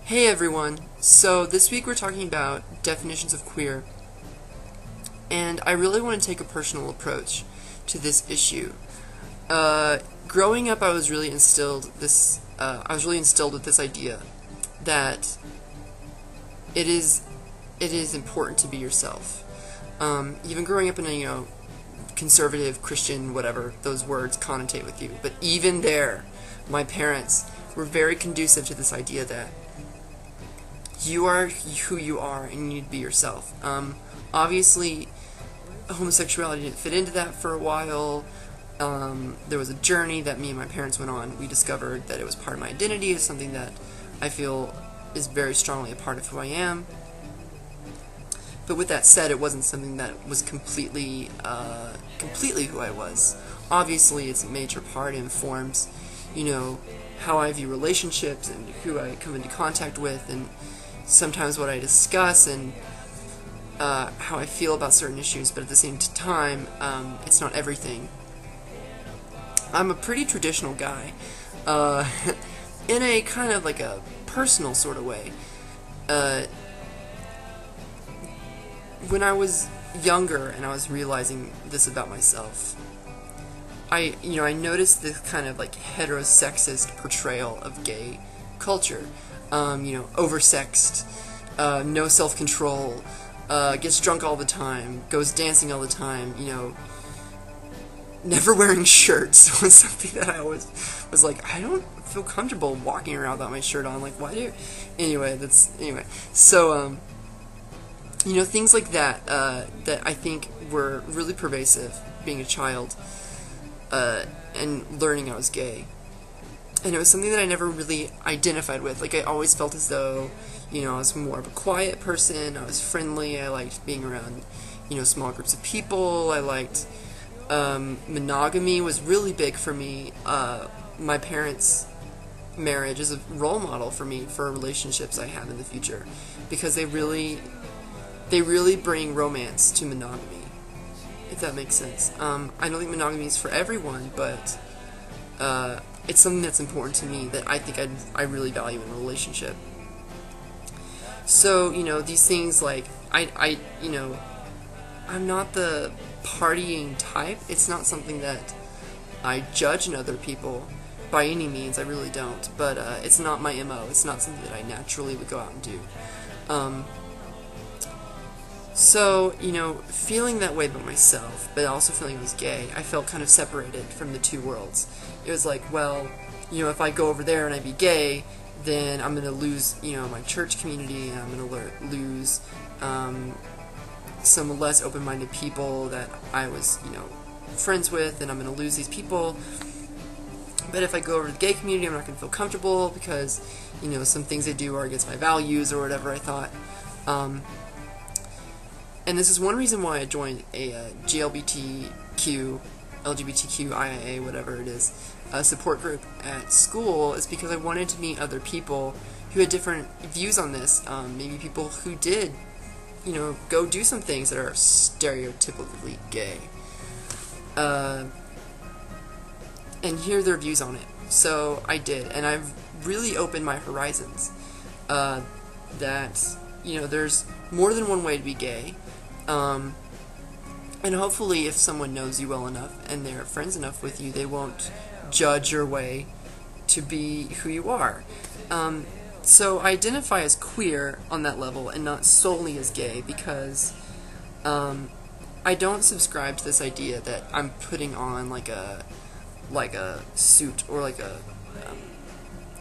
Hey everyone! So this week we're talking about definitions of queer, and I really want to take a personal approach to this issue. Growing up, I was really instilled with this idea that it is important to be yourself. Even growing up in a conservative, Christian, whatever those words connotate with you, but even there, my parents were very conducive to this idea that you are who you are and you need to be yourself. Obviously, homosexuality didn't fit into that for a while. There was a journey that me and my parents went on. We discovered that it was part of my identity. It's something that I feel is very strongly a part of who I am. But with that said, it wasn't something that was completely who I was. Obviously, it's a major part. It informs, how I view relationships and who I come into contact with, and sometimes what I discuss and how I feel about certain issues. But at the same time, it's not everything. I'm a pretty traditional guy, in a kind of like a personal sort of way. When I was younger and I was realizing this about myself, I noticed this kind of like heterosexist portrayal of gay culture. Oversexed, no self-control, gets drunk all the time, goes dancing all the time, never wearing shirts was something that I always was like, I don't feel comfortable walking around without my shirt on, like, why do you... Anyway, so, things like that, that I think were really pervasive being a child, and learning I was gay. And it was something that I never really identified with. Like, I always felt as though, I was more of a quiet person, I was friendly, I liked being around, small groups of people, I liked, monogamy was really big for me. My parents' marriage is a role model for me for relationships I have in the future, because they really bring romance to monogamy, if that makes sense. I don't think monogamy is for everyone, but it's something that's important to me, that I think I really value in a relationship. So, these things like, I'm not the partying type. It's not something that I judge in other people by any means, I really don't. But it's not my MO. It's not something that I naturally would go out and do. So, feeling that way about myself, but also feeling I was gay, I felt kind of separated from the two worlds. It was like, well, if I go over there and I be gay, then I'm going to lose, my church community, and I'm going to lose some less open-minded people that I was, friends with, and I'm going to lose these people. But if I go over to the gay community, I'm not going to feel comfortable because, some things they do are against my values or whatever, I thought. And this is one reason why I joined a LGBTQIA, whatever it is, support group at school, is because I wanted to meet other people who had different views on this. Maybe people who did, go do some things that are stereotypically gay. And hear their views on it. So I did, and I've really opened my horizons. That, there's more than one way to be gay. And hopefully if someone knows you well enough and they're friends enough with you, they won't judge your way to be who you are. So I identify as queer on that level and not solely as gay, because I don't subscribe to this idea that I'm putting on like a suit or like a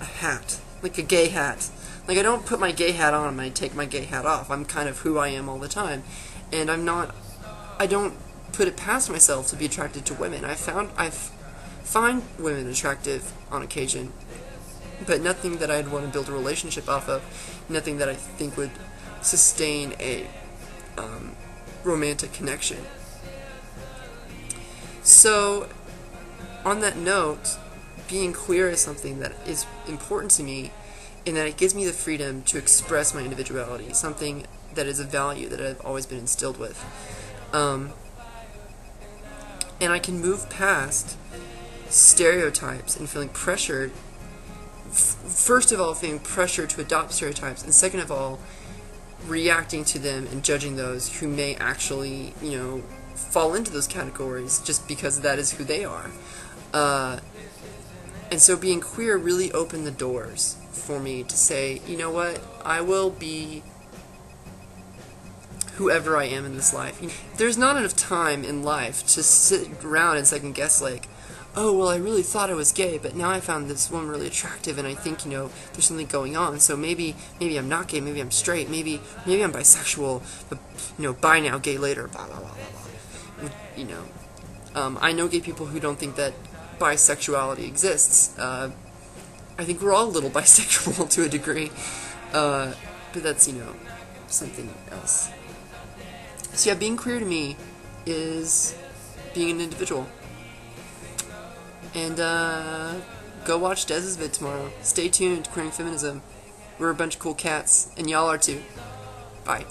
hat, like a gay hat. Like, I don't put my gay hat on and I take my gay hat off. I'm kind of who I am all the time. And I don't put it past myself to be attracted to women. I find women attractive on occasion, but nothing that I'd want to build a relationship off of, nothing that I think would sustain a romantic connection. So, on that note, being queer is something that is important to me, in that it gives me the freedom to express my individuality, something that is a value that I've always been instilled with. And I can move past stereotypes and feeling pressured first of all, feeling pressure to adopt stereotypes, and second of all, reacting to them and judging those who may actually, fall into those categories just because that is who they are. And so being queer really opened the doors for me to say, you know what, I will be whoever I am in this life. There's not enough time in life to sit around and second guess like, oh, well, I really thought I was gay, but now I found this woman really attractive, and I think, there's something going on, so maybe I'm not gay, maybe I'm straight, maybe I'm bisexual, but, bi now, gay later, blah, blah, blah, blah, blah. I know gay people who don't think that bisexuality exists. I think we're all a little bisexual to a degree, but that's, something else. So yeah, being queer to me is being an individual. And go watch Dez's vid tomorrow. Stay tuned, Queering Feminism. We're a bunch of cool cats, and y'all are too. Bye.